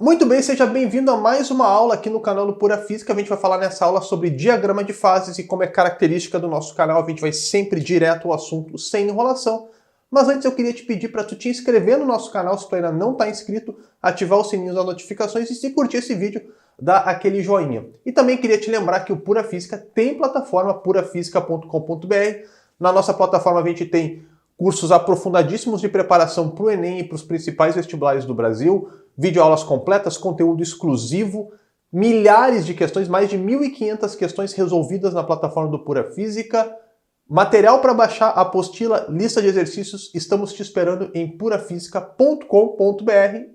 Muito bem, seja bem-vindo a mais uma aula aqui no canal do Pura Física. A gente vai falar nessa aula sobre diagrama de fases e como é característica do nosso canal, a gente vai sempre direto ao assunto, sem enrolação. Mas antes eu queria te pedir para tu te inscrever no nosso canal, se tu ainda não está inscrito, ativar o sininho das notificações e se curtir esse vídeo, dá aquele joinha. E também queria te lembrar que o Pura Física tem plataforma purafisica.com.br. Na nossa plataforma a gente tem cursos aprofundadíssimos de preparação para o Enem e para os principais vestibulares do Brasil, videoaulas completas, conteúdo exclusivo, milhares de questões, mais de 1.500 questões resolvidas na plataforma do Pura Física, material para baixar, apostila, lista de exercícios, estamos te esperando em purafisica.com.br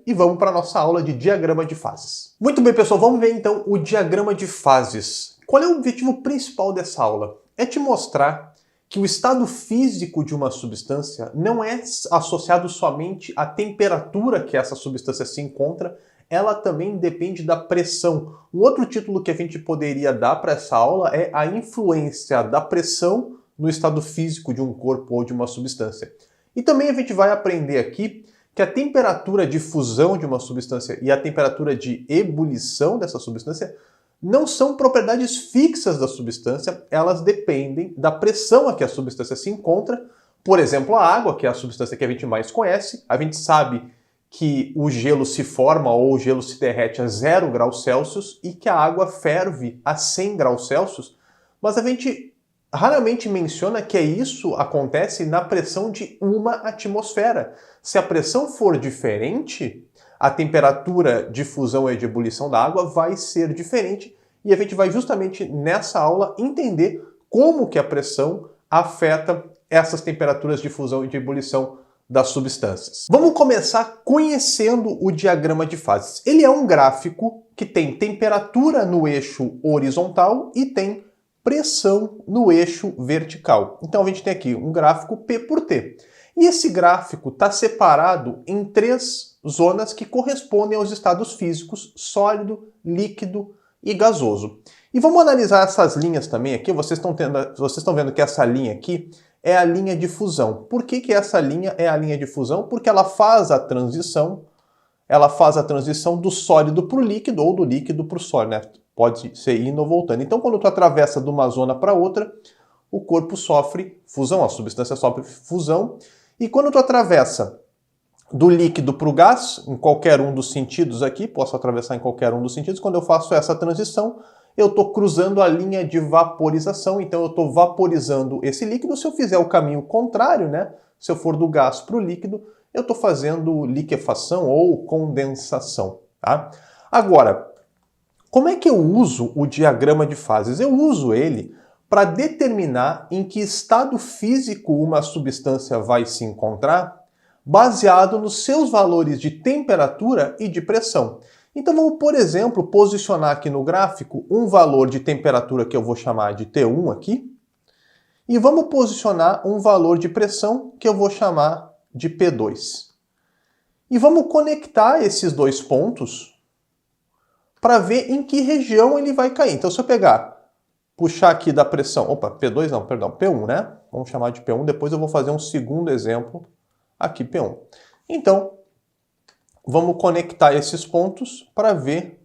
e vamos para a nossa aula de diagrama de fases. Muito bem, pessoal, vamos ver então o diagrama de fases. Qual é o objetivo principal dessa aula? É te mostrar que o estado físico de uma substância não é associado somente à temperatura que essa substância se encontra, ela também depende da pressão. Um outro título que a gente poderia dar para essa aula é a influência da pressão no estado físico de um corpo ou de uma substância. E também a gente vai aprender aqui que a temperatura de fusão de uma substância e a temperatura de ebulição dessa substância não são propriedades fixas da substância, elas dependem da pressão a que a substância se encontra. Por exemplo, a água, que é a substância que a gente mais conhece, a gente sabe que o gelo se forma ou o gelo se derrete a 0 graus Celsius e que a água ferve a 100 graus Celsius, mas a gente raramente menciona que isso acontece na pressão de uma atmosfera. Se a pressão for diferente, a temperatura de fusão e de ebulição da água vai ser diferente e a gente vai justamente nessa aula entender como que a pressão afeta essas temperaturas de fusão e de ebulição das substâncias. Vamos começar conhecendo o diagrama de fases. Ele é um gráfico que tem temperatura no eixo horizontal e tem pressão no eixo vertical. Então a gente tem aqui um gráfico P por T. E esse gráfico está separado em 3 zonas que correspondem aos estados físicos sólido, líquido e gasoso. E vamos analisar essas linhas também aqui. Vocês estão vendo que essa linha aqui é a linha de fusão. Por que essa linha é a linha de fusão? Porque ela faz a transição do sólido para o líquido ou do líquido para o sólido, né? Pode ser indo ou voltando. Então, quando tu atravessa de uma zona para outra, o corpo sofre fusão, a substância sofre fusão. E quando tu atravessa do líquido para o gás, em qualquer um dos sentidos aqui, posso atravessar em qualquer um dos sentidos, quando eu faço essa transição, eu estou cruzando a linha de vaporização, então eu estou vaporizando esse líquido. Se eu fizer o caminho contrário, né? Se eu for do gás para o líquido, eu estou fazendo liquefação ou condensação. Tá? Agora, como é que eu uso o diagrama de fases? Eu uso ele para determinar em que estado físico uma substância vai se encontrar, baseado nos seus valores de temperatura e de pressão. Então vamos, por exemplo, posicionar aqui no gráfico um valor de temperatura que eu vou chamar de T1 aqui, e vamos posicionar um valor de pressão que eu vou chamar de P2. E vamos conectar esses dois pontos para ver em que região ele vai cair. Então se eu puxar aqui da pressão, P2 não, perdão, P1, né? Vamos chamar de P1, depois eu vou fazer um segundo exemplo, aqui P1. Então, vamos conectar esses pontos para ver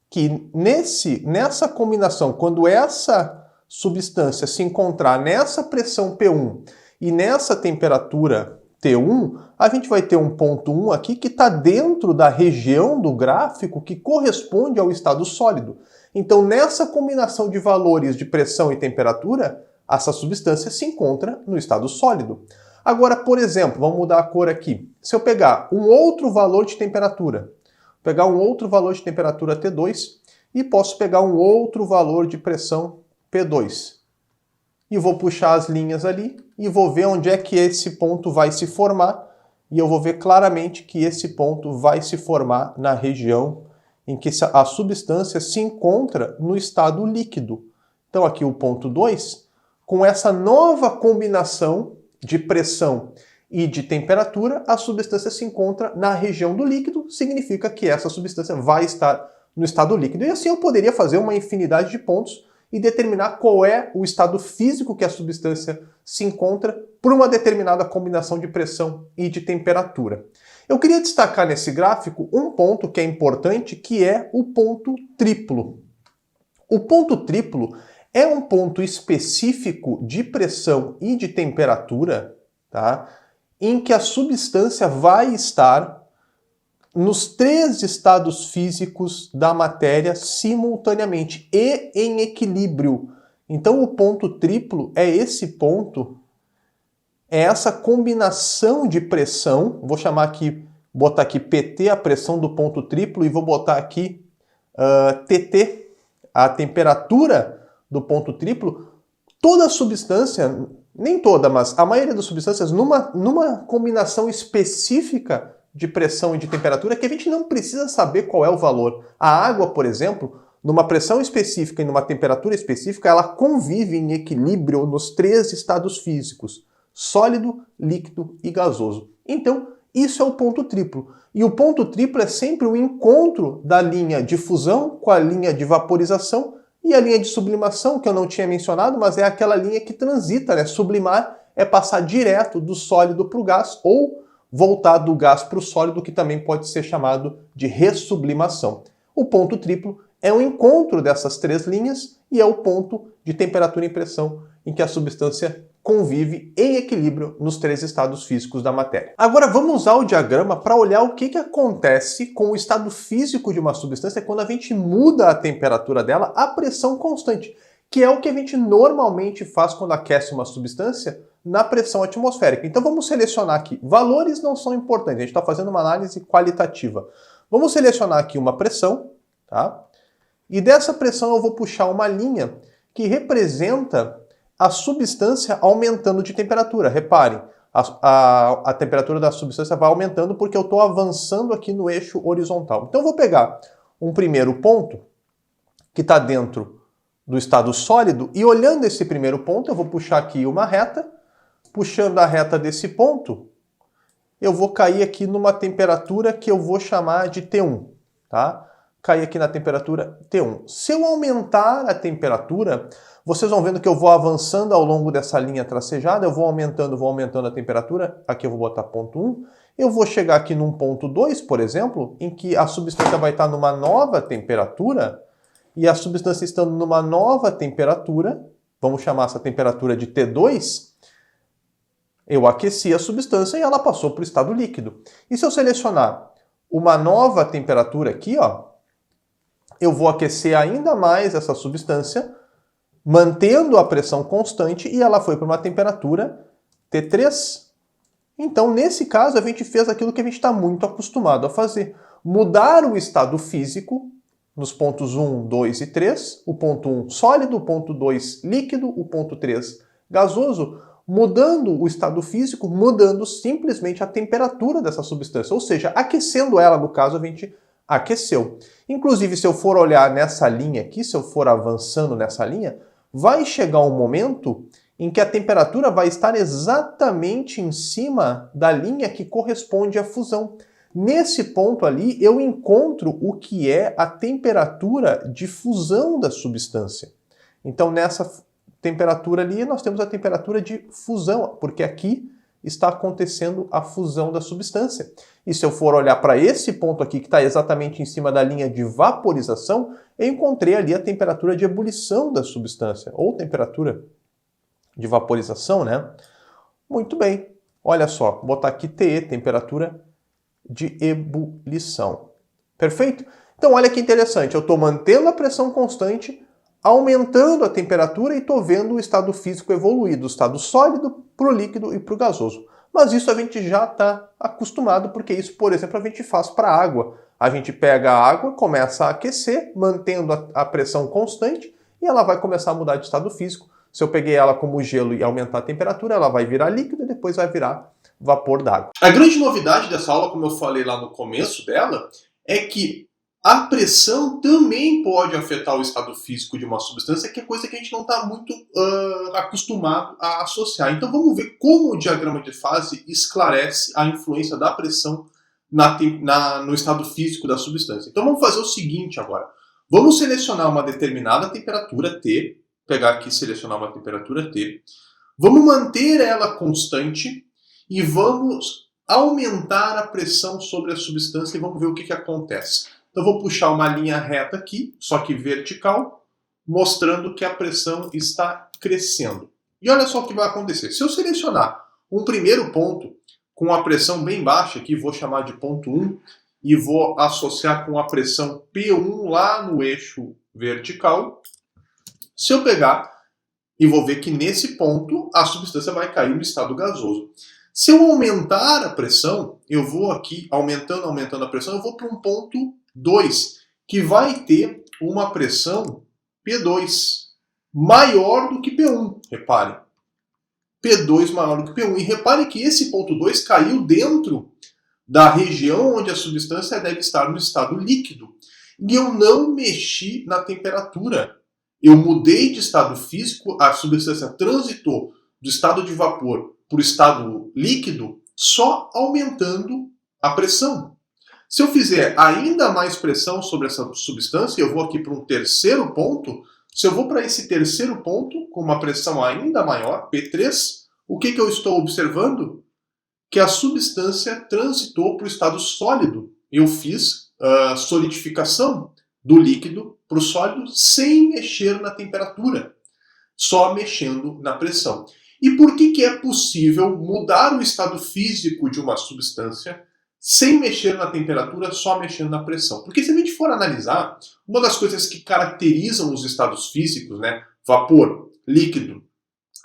que nessa combinação, quando essa substância se encontrar nessa pressão P1 e nessa temperatura T1, a gente vai ter um ponto 1 aqui que está dentro da região do gráfico que corresponde ao estado sólido. Então, nessa combinação de valores de pressão e temperatura, essa substância se encontra no estado sólido. Agora, por exemplo, vamos mudar a cor aqui. Se eu pegar um outro valor de temperatura, T2, e posso pegar um outro valor de pressão P2. E vou puxar as linhas ali e vou ver onde é que esse ponto vai se formar. E eu vou ver claramente que esse ponto vai se formar na região em que a substância se encontra no estado líquido. Então aqui o ponto 2, com essa nova combinação de pressão e de temperatura, a substância se encontra na região do líquido, significa que essa substância vai estar no estado líquido. E assim eu poderia fazer uma infinidade de pontos e determinar qual é o estado físico que a substância se encontra por uma determinada combinação de pressão e de temperatura. Eu queria destacar nesse gráfico um ponto que é importante, que é o ponto triplo. O ponto triplo é um ponto específico de pressão e de temperatura, tá? Em que a substância vai estar nos 3 estados físicos da matéria simultaneamente e em equilíbrio. Então o ponto triplo é esse ponto, é essa combinação de pressão, vou chamar aqui, botar aqui PT, a pressão do ponto triplo, e vou botar aqui TT, a temperatura do ponto triplo. Toda substância, nem toda, mas a maioria das substâncias, numa combinação específica de pressão e de temperatura, que a gente não precisa saber qual é o valor. A água, por exemplo, numa pressão específica e numa temperatura específica, ela convive em equilíbrio nos 3 estados físicos: sólido, líquido e gasoso. Então, isso é o ponto triplo. E o ponto triplo é sempre o encontro da linha de fusão com a linha de vaporização e a linha de sublimação, que eu não tinha mencionado, mas é aquela linha que transita, né? Sublimar é passar direto do sólido para o gás, ou voltar do gás para o sólido, que também pode ser chamado de ressublimação. O ponto triplo é o encontro dessas 3 linhas e é o ponto de temperatura e pressão em que a substância convive em equilíbrio nos 3 estados físicos da matéria. Agora vamos usar o diagrama para olhar o que acontece com o estado físico de uma substância quando a gente muda a temperatura dela a pressão constante, que é o que a gente normalmente faz quando aquece uma substância na pressão atmosférica. Então vamos selecionar aqui. Valores não são importantes, a gente está fazendo uma análise qualitativa. Vamos selecionar aqui uma pressão, tá? E dessa pressão eu vou puxar uma linha que representa a substância aumentando de temperatura. Reparem, a temperatura da substância vai aumentando porque eu estou avançando aqui no eixo horizontal. Então eu vou pegar um primeiro ponto que está dentro do estado sólido e, olhando esse primeiro ponto, eu vou puxar aqui uma reta. Puxando a reta desse ponto, eu vou cair aqui numa temperatura que eu vou chamar de T1, tá? Cair aqui na temperatura T1. Se eu aumentar a temperatura, vocês vão vendo que eu vou avançando ao longo dessa linha tracejada, eu vou aumentando a temperatura. Aqui eu vou botar ponto 1. Eu vou chegar aqui num ponto 2, por exemplo, em que a substância vai estar numa nova temperatura, e a substância estando numa nova temperatura, vamos chamar essa temperatura de T2, eu aqueci a substância e ela passou para o estado líquido. E se eu selecionar uma nova temperatura aqui, ó, eu vou aquecer ainda mais essa substância, mantendo a pressão constante, e ela foi para uma temperatura T3. Então, nesse caso, a gente fez aquilo que a gente está muito acostumado a fazer. Mudar o estado físico nos pontos 1, 2 e 3. O ponto 1 sólido, o ponto 2 líquido, o ponto 3 gasoso, mudando o estado físico, mudando simplesmente a temperatura dessa substância. Ou seja, aquecendo ela, no caso, a gente aqueceu. Inclusive, se eu for olhar nessa linha aqui, se eu for avançando nessa linha, vai chegar um momento em que a temperatura vai estar exatamente em cima da linha que corresponde à fusão. Nesse ponto ali, eu encontro o que é a temperatura de fusão da substância. Então, nessa temperatura ali, nós temos a temperatura de fusão, porque aqui está acontecendo a fusão da substância. E se eu for olhar para esse ponto aqui, que está exatamente em cima da linha de vaporização, eu encontrei ali a temperatura de ebulição da substância, ou temperatura de vaporização, né? Muito bem. Olha só, vou botar aqui TE, temperatura de ebulição. Perfeito? Então, olha que interessante. Eu estou mantendo a pressão constante, aumentando a temperatura, e estou vendo o estado físico evoluir do estado sólido para o líquido e para o gasoso. Mas isso a gente já está acostumado, porque isso, por exemplo, a gente faz para a água. A gente pega a água, começa a aquecer, mantendo a pressão constante, e ela vai começar a mudar de estado físico. Se eu peguei ela como gelo e aumentar a temperatura, ela vai virar líquido e depois vai virar vapor d'água. A grande novidade dessa aula, como eu falei lá no começo dela, é que a pressão também pode afetar o estado físico de uma substância, que é coisa que a gente não está muito acostumado a associar. Então vamos ver como o diagrama de fase esclarece a influência da pressão no estado físico da substância. Então vamos fazer o seguinte agora. Vamos selecionar uma determinada temperatura T, pegar aqui e selecionar uma temperatura T. Vamos manter ela constante e vamos aumentar a pressão sobre a substância e vamos ver o que acontece. Então, eu vou puxar uma linha reta aqui, só que vertical, mostrando que a pressão está crescendo. E olha só o que vai acontecer. Se eu selecionar um primeiro ponto com a pressão bem baixa, aqui vou chamar de ponto 1, e vou associar com a pressão P1 lá no eixo vertical, se eu pegar e vou ver que nesse ponto a substância vai cair no estado gasoso. Se eu aumentar a pressão, eu vou aqui, aumentando a pressão, eu vou para um ponto 2, que vai ter uma pressão P2 maior do que P1, reparem. P2 maior do que P1. E repare que esse ponto 2 caiu dentro da região onde a substância deve estar no estado líquido. E eu não mexi na temperatura. Eu mudei de estado físico, a substância transitou do estado de vapor para o estado líquido, só aumentando a pressão. Se eu fizer ainda mais pressão sobre essa substância, eu vou aqui para um terceiro ponto. Se eu vou para esse terceiro ponto, com uma pressão ainda maior, P3, o que eu estou observando? Que a substância transitou para o estado sólido. Eu fiz solidificação do líquido para o sólido sem mexer na temperatura, só mexendo na pressão. E por que é possível mudar o estado físico de uma substância sem mexer na temperatura, só mexendo na pressão? Porque se a gente for analisar, uma das coisas que caracterizam os estados físicos, né, vapor, líquido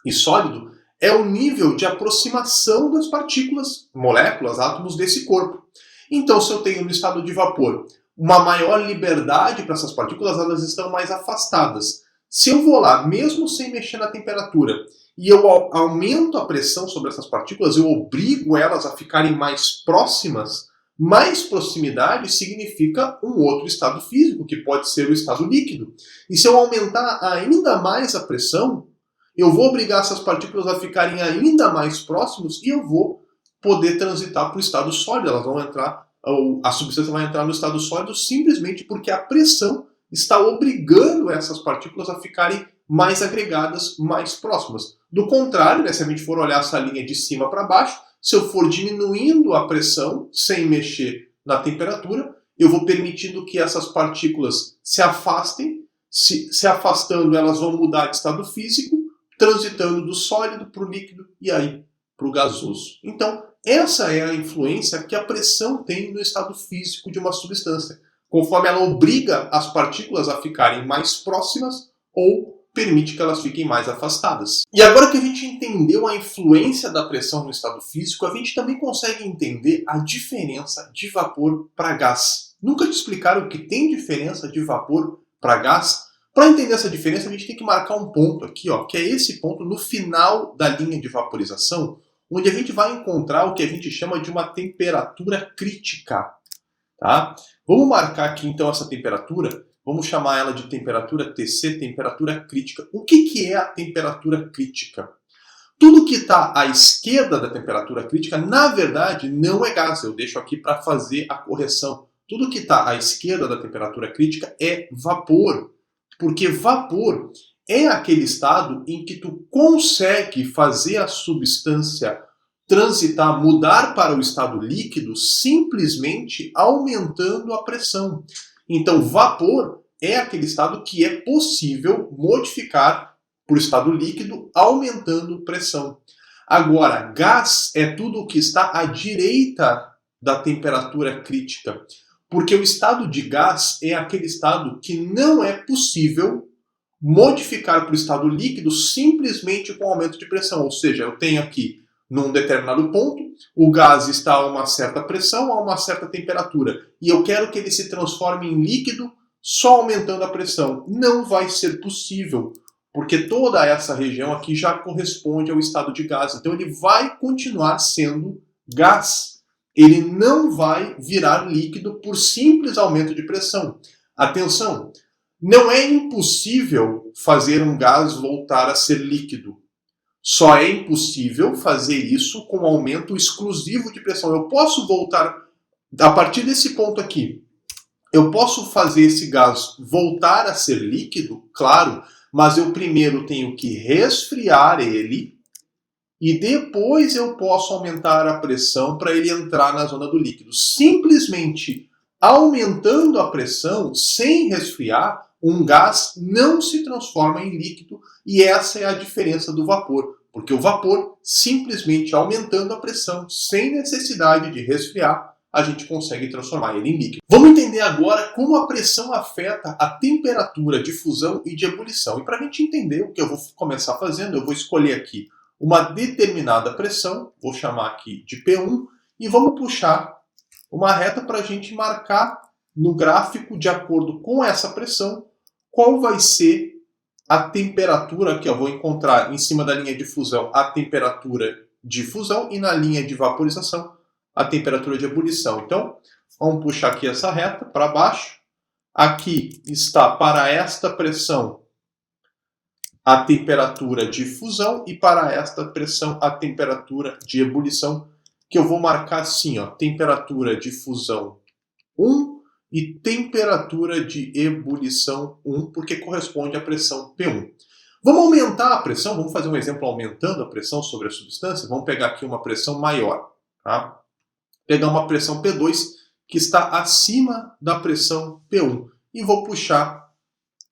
e sólido, é o nível de aproximação das partículas, moléculas, átomos desse corpo. Então, se eu tenho no estado de vapor uma maior liberdade para essas partículas, elas estão mais afastadas. Se eu vou lá, mesmo sem mexer na temperatura, e eu aumento a pressão sobre essas partículas, eu obrigo elas a ficarem mais próximas, mais proximidade significa um outro estado físico, que pode ser o estado líquido. E se eu aumentar ainda mais a pressão, eu vou obrigar essas partículas a ficarem ainda mais próximos e eu vou poder transitar para o estado sólido. Elas vão entrar, a substância vai entrar no estado sólido simplesmente porque a pressão está obrigando essas partículas a ficarem mais agregadas, mais próximas. Do contrário, né, se a gente for olhar essa linha de cima para baixo, se eu for diminuindo a pressão sem mexer na temperatura, eu vou permitindo que essas partículas se afastem. Se afastando, elas vão mudar de estado físico, transitando do sólido para o líquido e aí para o gasoso. Então, essa é a influência que a pressão tem no estado físico de uma substância, conforme ela obriga as partículas a ficarem mais próximas ou permite que elas fiquem mais afastadas. E agora que a gente entendeu a influência da pressão no estado físico, a gente também consegue entender a diferença de vapor para gás. Nunca te explicaram que tem diferença de vapor para gás? Para entender essa diferença, a gente tem que marcar um ponto aqui, ó, que é esse ponto no final da linha de vaporização, onde a gente vai encontrar o que a gente chama de uma temperatura crítica. Tá? Vamos marcar aqui então essa temperatura, vamos chamar ela de temperatura TC, temperatura crítica. O que é a temperatura crítica? Tudo que está à esquerda da temperatura crítica, na verdade, não é gás. Eu deixo aqui para fazer a correção. Tudo que está à esquerda da temperatura crítica é vapor. Porque vapor é aquele estado em que tu consegue fazer a substância transitar, mudar para o estado líquido, simplesmente aumentando a pressão. Então, vapor é aquele estado que é possível modificar para o estado líquido, aumentando pressão. Agora, gás é tudo o que está à direita da temperatura crítica. Porque o estado de gás é aquele estado que não é possível modificar para o estado líquido simplesmente com aumento de pressão. Ou seja, eu tenho aqui, num determinado ponto, o gás está a uma certa pressão, a uma certa temperatura. E eu quero que ele se transforme em líquido só aumentando a pressão. Não vai ser possível, porque toda essa região aqui já corresponde ao estado de gás. Então ele vai continuar sendo gás. Ele não vai virar líquido por simples aumento de pressão. Atenção, não é impossível fazer um gás voltar a ser líquido. Só é impossível fazer isso com aumento exclusivo de pressão. Eu posso voltar, a partir desse ponto aqui, eu posso fazer esse gás voltar a ser líquido, claro, mas eu primeiro tenho que resfriar ele e depois eu posso aumentar a pressão para ele entrar na zona do líquido. Simplesmente aumentando a pressão sem resfriar, um gás não se transforma em líquido e essa é a diferença do vapor, porque o vapor, simplesmente aumentando a pressão sem necessidade de resfriar, a gente consegue transformar ele em líquido. Vamos entender agora como a pressão afeta a temperatura de fusão e de ebulição. E para a gente entender o que eu vou começar fazendo, eu vou escolher aqui uma determinada pressão, vou chamar aqui de P1, e vamos puxar uma reta para a gente marcar no gráfico, de acordo com essa pressão, qual vai ser a temperatura que eu vou encontrar em cima da linha de fusão, a temperatura de fusão, e na linha de vaporização, a temperatura de ebulição. Então, vamos puxar aqui essa reta para baixo. Aqui está para esta pressão a temperatura de fusão e para esta pressão a temperatura de ebulição, que eu vou marcar assim, ó, temperatura de fusão 1 e temperatura de ebulição 1, porque corresponde à pressão P1. Vamos aumentar a pressão, vamos fazer um exemplo aumentando a pressão sobre a substância. Vamos pegar aqui uma pressão maior, tá? Pegar uma pressão P2 que está acima da pressão P1 e vou puxar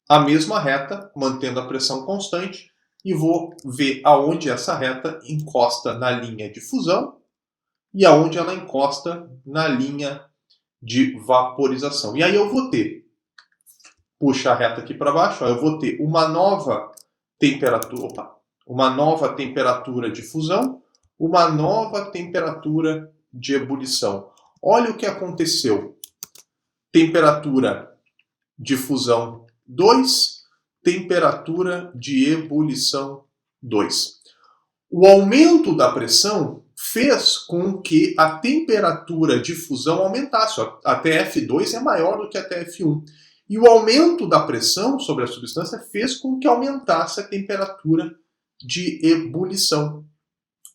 a mesma reta, mantendo a pressão constante, e vou ver aonde essa reta encosta na linha de fusão e aonde ela encosta na linha de vaporização. E aí eu vou ter, puxa a reta aqui para baixo, ó, eu vou ter uma nova temperatura, uma nova temperatura de fusão, uma nova temperatura de ebulição. Olha o que aconteceu. Temperatura de fusão 2, temperatura de ebulição 2. O aumento da pressão fez com que a temperatura de fusão aumentasse. A TF2 é maior do que a TF1. E o aumento da pressão sobre a substância fez com que aumentasse a temperatura de ebulição.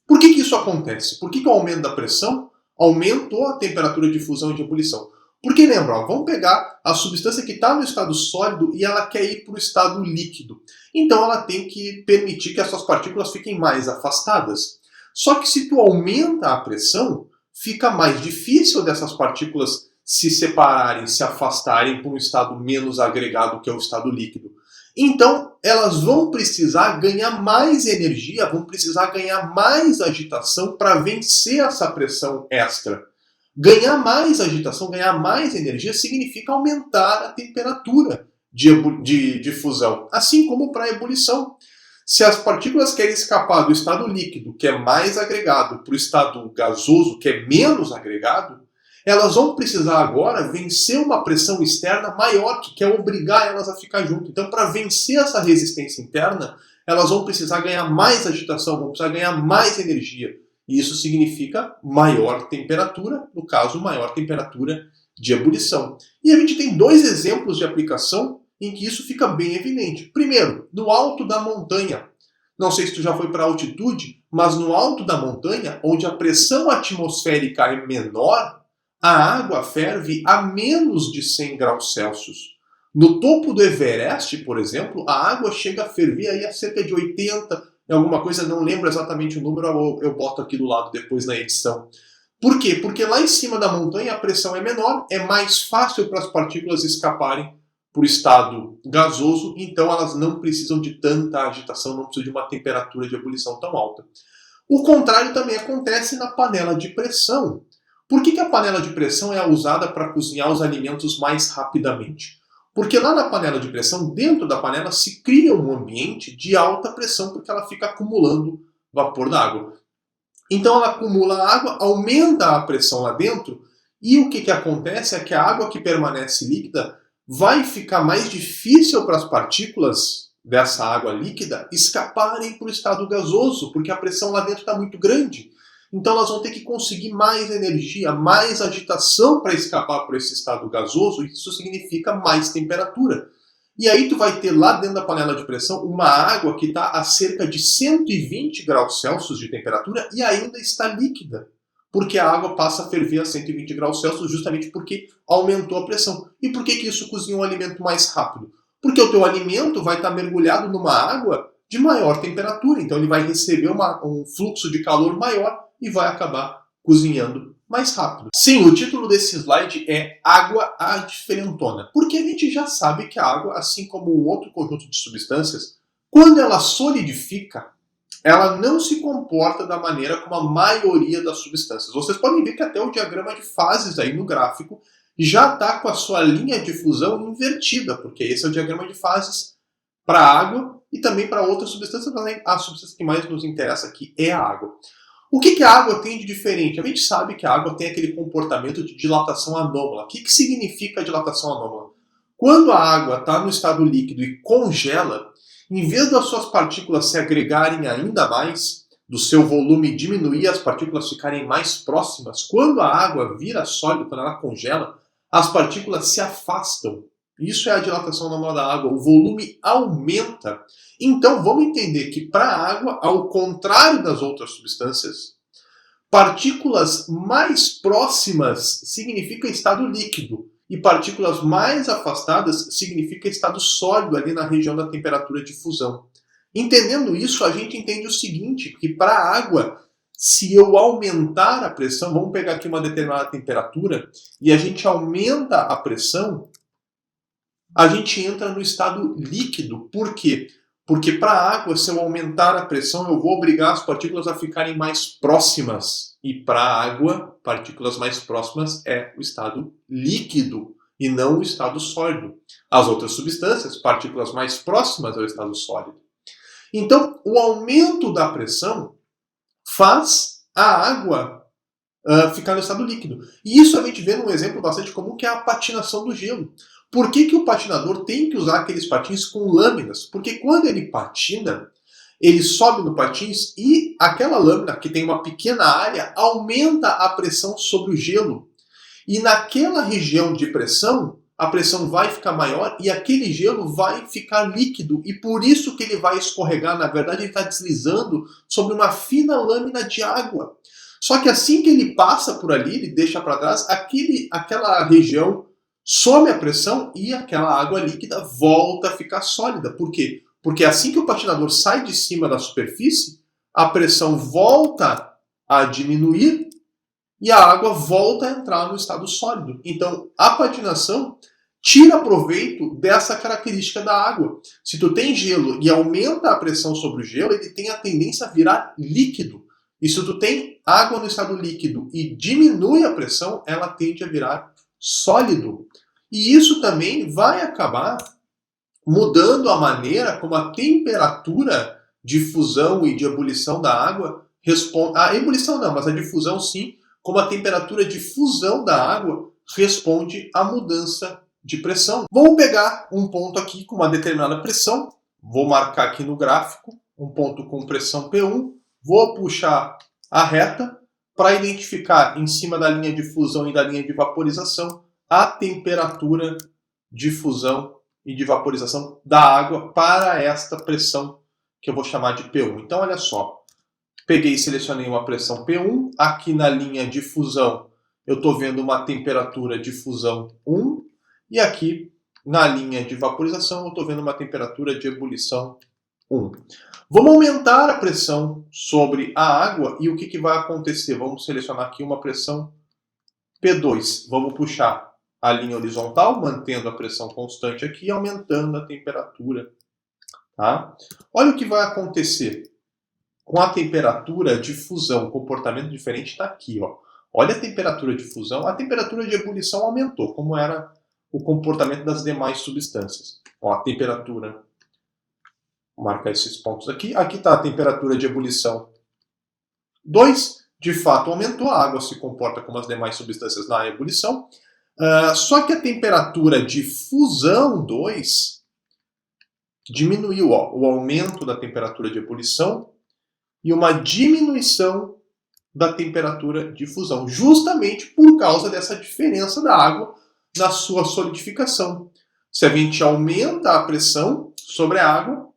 Por que isso acontece? Por que o aumento da pressão aumentou a temperatura de fusão e de ebulição? Porque lembra, ó, vamos pegar a substância que está no estado sólido e ela quer ir para o estado líquido. Então ela tem que permitir que essas partículas fiquem mais afastadas. Só que se tu aumenta a pressão, fica mais difícil dessas partículas se separarem, se afastarem para um estado menos agregado, que é o estado líquido. Então elas vão precisar ganhar mais energia, vão precisar ganhar mais agitação para vencer essa pressão extra. Ganhar mais agitação, ganhar mais energia, significa aumentar a temperatura de fusão, assim como para a ebulição. Se as partículas querem escapar do estado líquido, que é mais agregado, para o estado gasoso, que é menos agregado, elas vão precisar agora vencer uma pressão externa maior, que quer obrigar elas a ficar junto. Então, para vencer essa resistência interna, elas vão precisar ganhar mais agitação, vão precisar ganhar mais energia. E isso significa maior temperatura, no caso, maior temperatura de ebulição. E a gente tem dois exemplos de aplicação em que isso fica bem evidente. Primeiro, no alto da montanha. Não sei se tu já foi para altitude, mas no alto da montanha, onde a pressão atmosférica é menor, a água ferve a menos de 100 graus Celsius. No topo do Everest, por exemplo, a água chega a ferver aí a cerca de 80, alguma coisa, não lembro exatamente o número, eu boto aqui do lado depois na edição. Por quê? Porque lá em cima da montanha a pressão é menor, é mais fácil para as partículas escaparem para o estado gasoso, então elas não precisam de tanta agitação, não precisam de uma temperatura de ebulição tão alta. O contrário também acontece na panela de pressão. Por que a panela de pressão é usada para cozinhar os alimentos mais rapidamente? Porque lá na panela de pressão, dentro da panela, se cria um ambiente de alta pressão, porque ela fica acumulando vapor da água. Então ela acumula água, aumenta a pressão lá dentro, e o que acontece é que a água que permanece líquida vai ficar mais difícil para as partículas dessa água líquida escaparem para o estado gasoso, porque a pressão lá dentro está muito grande. Então elas vão ter que conseguir mais energia, mais agitação para escapar por esse estado gasoso, e isso significa mais temperatura. E aí tu vai ter lá dentro da panela de pressão uma água que está a cerca de 120 graus Celsius de temperatura e ainda está líquida. Porque a água passa a ferver a 120 graus Celsius justamente porque aumentou a pressão. E por que isso cozinha um alimento mais rápido? Porque o teu alimento vai estar mergulhado numa água de maior temperatura, então ele vai receber um fluxo de calor maior e vai acabar cozinhando mais rápido. Sim, o título desse slide é Água à Diferentona, porque a gente já sabe que a água, assim como um outro conjunto de substâncias, quando ela solidifica, ela não se comporta da maneira como a maioria das substâncias. Vocês podem ver que até o diagrama de fases aí no gráfico já está com a sua linha de fusão invertida, porque esse é o diagrama de fases para a água e também para outras substâncias, mas a substância que mais nos interessa aqui é a água. O que a água tem de diferente? A gente sabe que a água tem aquele comportamento de dilatação anômala. O que significa dilatação anômala? Quando a água está no estado líquido e congela, em vez das suas partículas se agregarem ainda mais, do seu volume diminuir, as partículas ficarem mais próximas, quando a água vira sólido, quando ela congela, as partículas se afastam. Isso é a dilatação anômala da água. O volume aumenta. Então, vamos entender que para a água, ao contrário das outras substâncias, partículas mais próximas significa estado líquido e partículas mais afastadas significa estado sólido ali na região da temperatura de fusão. Entendendo isso, a gente entende o seguinte, que para a água, se eu aumentar a pressão, vamos pegar aqui uma determinada temperatura, e a gente aumenta a pressão, a gente entra no estado líquido. Por quê? Porque para a água, se eu aumentar a pressão, eu vou obrigar as partículas a ficarem mais próximas. E para a água, partículas mais próximas é o estado líquido e não o estado sólido. As outras substâncias, partículas mais próximas ao estado sólido. Então, o aumento da pressão faz a água ficar no estado líquido. E isso a gente vê num exemplo bastante comum, que é a patinação do gelo. Por que o patinador tem que usar aqueles patins com lâminas? Porque quando ele patina, ele sobe no patins e aquela lâmina, que tem uma pequena área, aumenta a pressão sobre o gelo. E naquela região de pressão, a pressão vai ficar maior e aquele gelo vai ficar líquido. E por isso que ele vai escorregar. Na verdade, ele está deslizando sobre uma fina lâmina de água. Só que assim que ele passa por ali, ele deixa para trás, aquela região some a pressão e aquela água líquida volta a ficar sólida. Por quê? Porque assim que o patinador sai de cima da superfície, a pressão volta a diminuir e a água volta a entrar no estado sólido. Então, a patinação tira proveito dessa característica da água. Se tu tem gelo e aumenta a pressão sobre o gelo, ele tem a tendência a virar líquido. E se tu tem água no estado líquido e diminui a pressão, ela tende a virar sólido. E isso também vai acabar mudando a maneira como a temperatura de fusão e de ebulição da água responde. A ebulição não, mas a difusão sim, como a temperatura de fusão da água responde à mudança de pressão. Vamos pegar um ponto aqui com uma determinada pressão, vou marcar aqui no gráfico, um ponto com pressão P1, vou puxar a reta para identificar em cima da linha de fusão e da linha de vaporização a temperatura de fusão e de vaporização da água para esta pressão que eu vou chamar de P1. Então, olha só, peguei e selecionei uma pressão P1, aqui na linha de fusão eu estou vendo uma temperatura de fusão 1, e aqui na linha de vaporização eu estou vendo uma temperatura de ebulição 1. Vamos aumentar a pressão sobre a água e o que vai acontecer? Vamos selecionar aqui uma pressão P2. Vamos puxar a linha horizontal, mantendo a pressão constante aqui e aumentando a temperatura. Tá? Olha o que vai acontecer com a temperatura de fusão. O comportamento diferente está aqui. Ó. Olha a temperatura de fusão. A temperatura de ebulição aumentou, como era o comportamento das demais substâncias. Ó, a temperatura... Vou marcar esses pontos aqui. Aqui está a temperatura de ebulição 2. De fato, aumentou. A água se comporta como as demais substâncias na ebulição. Só que a temperatura de fusão 2 diminuiu. Ó, o aumento da temperatura de ebulição e uma diminuição da temperatura de fusão. Justamente por causa dessa diferença da água na sua solidificação. Se a gente aumenta a pressão sobre a água,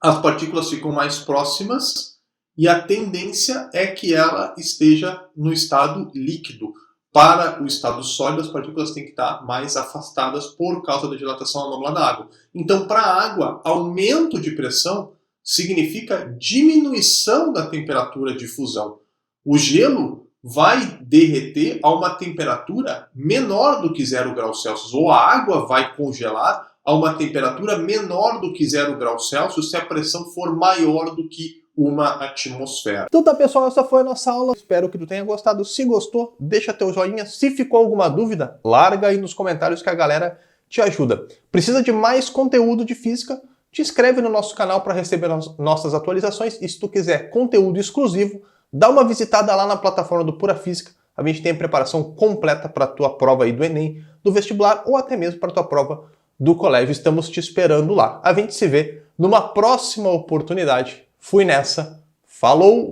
as partículas ficam mais próximas e a tendência é que ela esteja no estado líquido. Para o estado sólido, as partículas têm que estar mais afastadas por causa da dilatação anômala da água. Então, para a água, aumento de pressão significa diminuição da temperatura de fusão. O gelo vai derreter a uma temperatura menor do que 0 graus Celsius, ou a água vai congelar a uma temperatura menor do que 0 graus Celsius se a pressão for maior do que uma atmosfera. Então tá, pessoal, essa foi a nossa aula. Espero que tu tenha gostado. Se gostou, deixa teu joinha. Se ficou alguma dúvida, larga aí nos comentários que a galera te ajuda. Precisa de mais conteúdo de física? Te inscreve no nosso canal para receber nossas atualizações. E se tu quiser conteúdo exclusivo, dá uma visitada lá na plataforma do Pura Física. A gente tem a preparação completa para a tua prova aí do Enem, do vestibular ou até mesmo para a tua prova do colégio. Estamos te esperando lá. A gente se vê numa próxima oportunidade. Fui nessa. Falou!